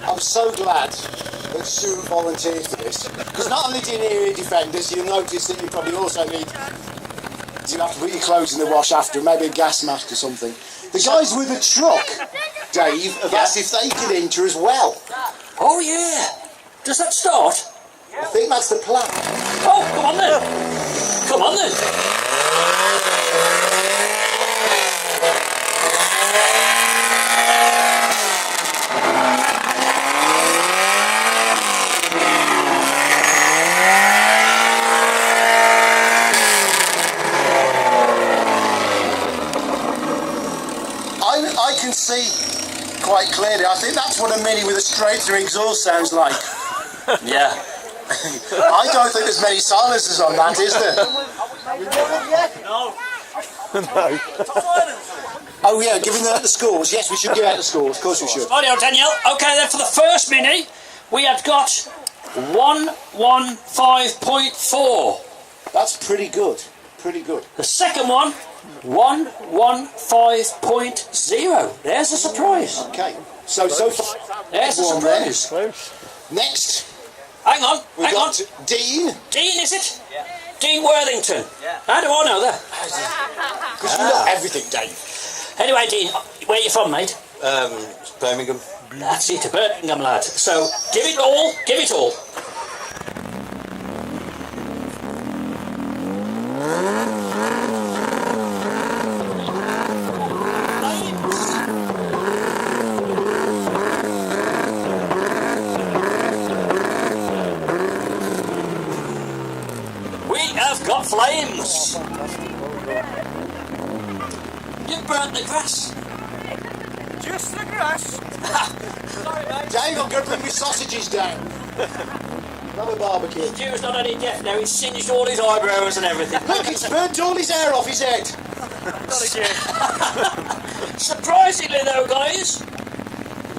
I'm so glad that Sue volunteered for this, because not only do you need ear defenders, you'll notice that you probably also need to have to put your clothes in the wash after, maybe a gas mask or something. The guys with the truck, Dave, have asked if they can enter as well. Oh yeah! Does that start? I think that's the plan. Oh, come on then! Come on then! I can see quite clearly. I think that's what a Mini with a straight through exhaust sounds like. Yeah. I don't think there's many silencers on that, is there? No. No. Oh yeah, giving out the scores. Yes, we should give out the scores. Of course we should. Rightio, Danielle. Okay, then for the first Mini, we have got 115.4. That's pretty good. Pretty good. The second one, 115.0. There's a surprise. Okay. So far, There's a one there. surprise. Next, Hang on, we've hang on. got Dean. Dean, is it? Yeah. Dean Worthington. Yeah. How do I know that? Because you know everything, Dave. Anyway, Dean, where you from, mate? Birmingham. That's it, a Birmingham lad. So, give it all, give it all. We have got flames. You've burnt the grass. Just the grass. Sorry, mate. Dave, I'm going to bring my sausages down. Have a barbecue. Stu's not only deaf now, he's singed all his eyebrows and everything. Look, it's burnt all his hair off his head. Not again. Surprisingly though, guys,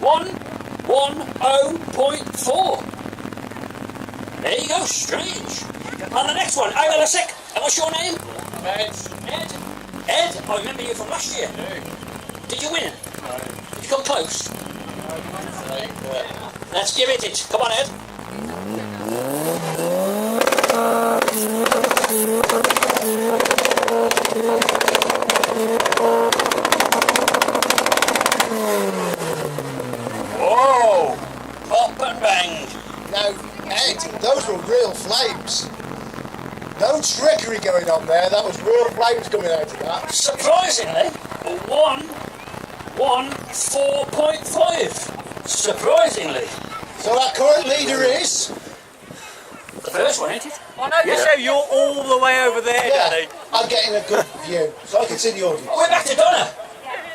110.4. There you go, strange. And the next one, hang on a sec. And what's your name? Ed. Ed. Ed, I remember you from last year. Did you win? No. Did you come close? Let's give it. Come on, Ed. Whoa! Pop and bang. Now, Ed, those were real flames. No trickery going on there. That was real flames coming out of that. Surprisingly, 4.5. Surprisingly. So our current leader is... The first one, ain't it? I noticed how you're all the way over there, Yeah, Danny. I'm getting a good view, so I can see the audience. Oh, we're back to Donna.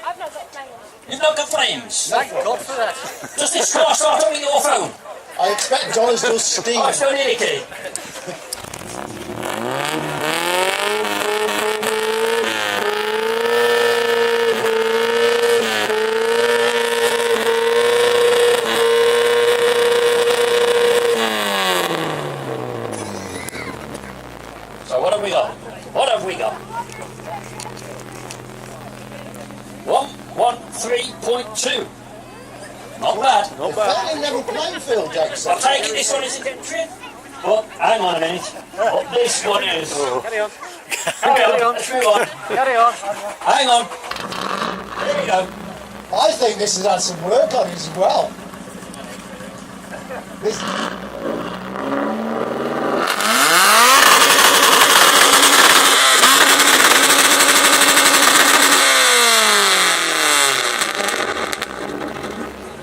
I've not got flames. You've not got flames. Thank God for that. Does this car start up with your phone? I expect Donna's does steam. I still need a key. So what have we got? What have we got? 113.2. Not bad. Not Fairly bad. level playing field, Dave. I'll take it this one isn't entry. But hang on a minute. What this one is. Carry on. Carry Carry on. on. Let's move on. Carry on. Hang on. There you go. I think this has had some work on it as well. This...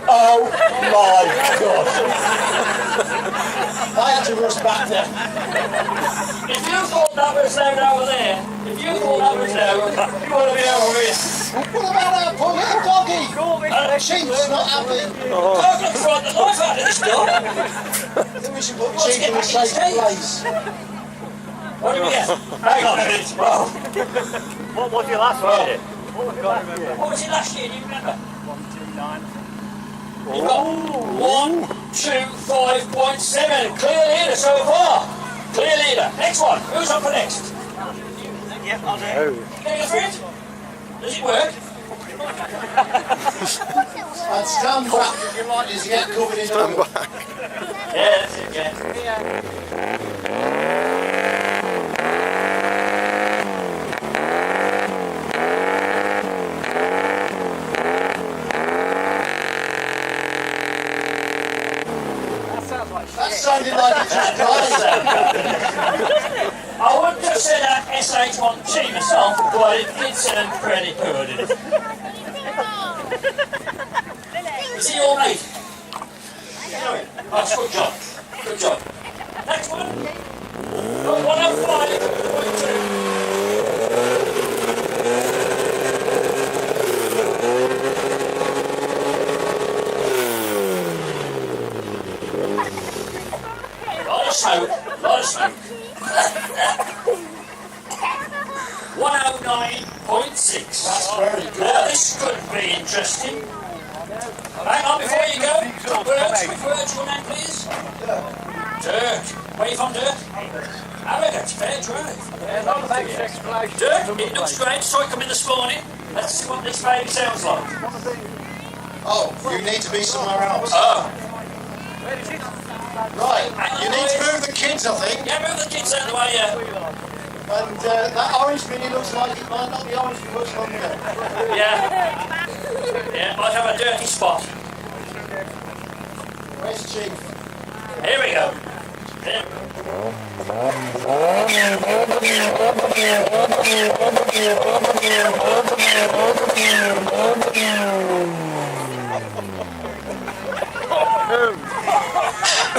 Oh my God! I had to rush back there. If you thought that that was loud over there, if you thought that was loud, you want to be over here. What about that poor little doggy? Chief's not happy. I'm going to frighten the life out of this dog. I think we should put Chief in a safe place. What do we get? Hang on a minute. Whoa. What was your last one? What was it last year? Do you remember? 129. You got 125.7. Clear leader so far. Clear leader. Next one. Who's up for next? Yep, I'll do it. Can you friend? Does it work? And stand back if you like, as you get covered in oil. Yeah, that's it, yeah. That sounded like it just died. I wouldn't have said that SH1T myself, but it did sound pretty good, didn't it? Is he all right? That's good job. Good job. Next one. 105.2. Lot of smoke. 109.6. That's very good. Now this could be interesting. Hang on before you go. Birch, your name please? Dirk. Where are you from, Dirk? Harrogate, fair drive. Dirk, it looks great. Saw it come in this morning. Let's see what this baby sounds like. Oh, you need to be somewhere else. Oh. Right, you need to move the kids, I think. Yeah, move the kids out of the way, yeah. And that orange mini looks like it might not be orange for much longer. Yeah. Yeah, might have a dirty spot. Where's Chief? Here we go. There.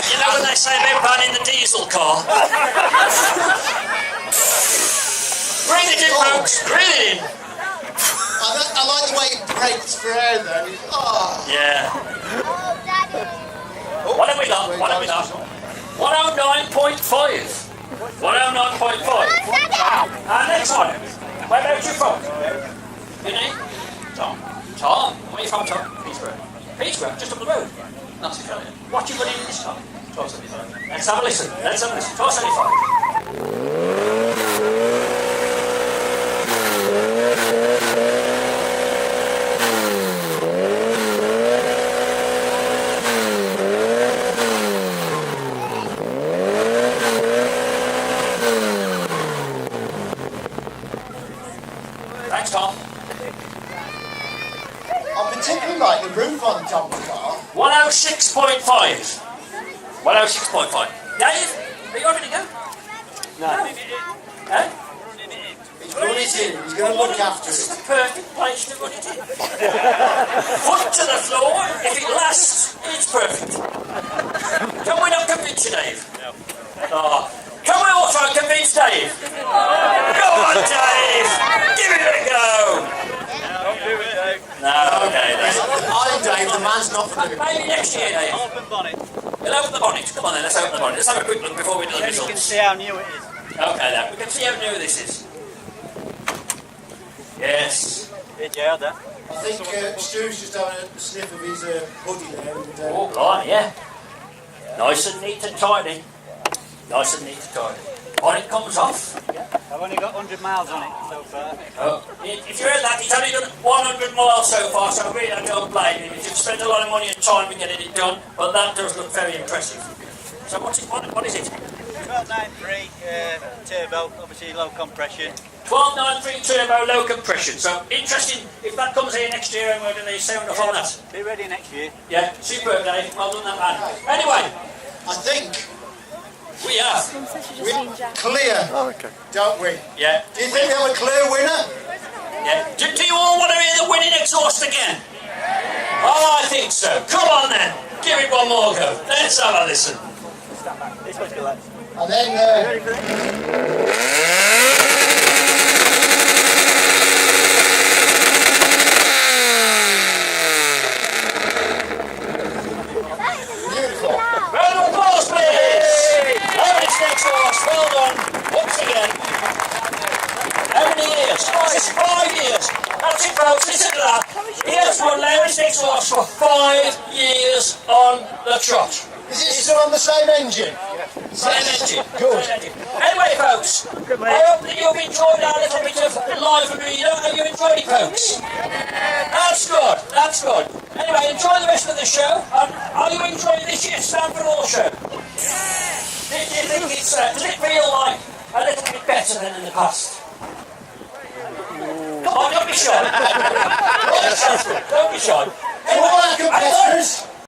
You know when they say about banning the diesel car? Bring it in, folks. Bring it in. I like the way it breaks for air though. Oh. Yeah. What have we got? What have we got? 109.5. 109.5. And next one. Where about you from? Your name? Tom. Tom? Where are you from, Tom? Peterborough. Peterborough? Just up the road? Not too far. What you got in this car? 1275. Let's have a listen. Let's have a listen. 1275. Thanks, Tom. I particularly like the roof on the top of the car. 106.5. 106.5. Dave, are you ready to go? No. Eh? He's run it in, he's going to look after This is it. the perfect place to run it in. Foot to the floor, if it lasts, it's perfect. Can we not convince you, Dave? No. Oh. Can we all try and convince Dave? Go on, Dave! Give it a go! Don't do it, Dave. No, okay, Dave. I'm Dave, the man's not for you. Maybe next year, Dave. Open bonnet. We'll open the bonnet. Come on then, let's open the bonnet. Let's have a quick look before we do the Then you can results. see how new it is. Okay then, we can see how new this is. Yes. Good job, that. I think Stu's just having a sniff of his hoodie there. And, Oh, blimey, yeah. Nice and neat and tidy. Nice and neat and tidy. Bonnet comes off. I've only got 100 miles on it so far. Oh. If you heard that, he's only done 100 miles so far, so really I don't blame him. You've spent a lot of money and time in getting it done, but that does look very impressive. So what is it? 1293 turbo, obviously low compression. 1293 turbo, low compression. So interesting if that comes here next year and we're going to sound off on that. Be ready next year. Yeah, superb, Dave. Well done, that man. Anyway, I think we are. we're clear, don't we? Yeah. Do you think we have a clear winner? Yeah. Do you all want to hear the winning exhaust again? Oh, I think so. Come on then. Give it one more go. Let's have a listen. This one's good. And then Ready for this? beautiful. Round of applause, please! Loudest Exhaust, well done, once again. How many years? Oh, it's 5 years. That's it, folks, listen to that. He has won Loudest Exhaust for 5 years on the trot. Is it still on the same engine? Same engine. Good. Same engine. Anyway, folks, I hope that you've enjoyed our little bit of live reader. Have you enjoyed it, folks? That's good. That's good. Anyway, enjoy the rest of the show. Are you enjoying this year's Stanford Hall show? Do you think it's, does it feel like a little bit better than in the past? Come on, don't be shy. Don't be shy. All our competitors.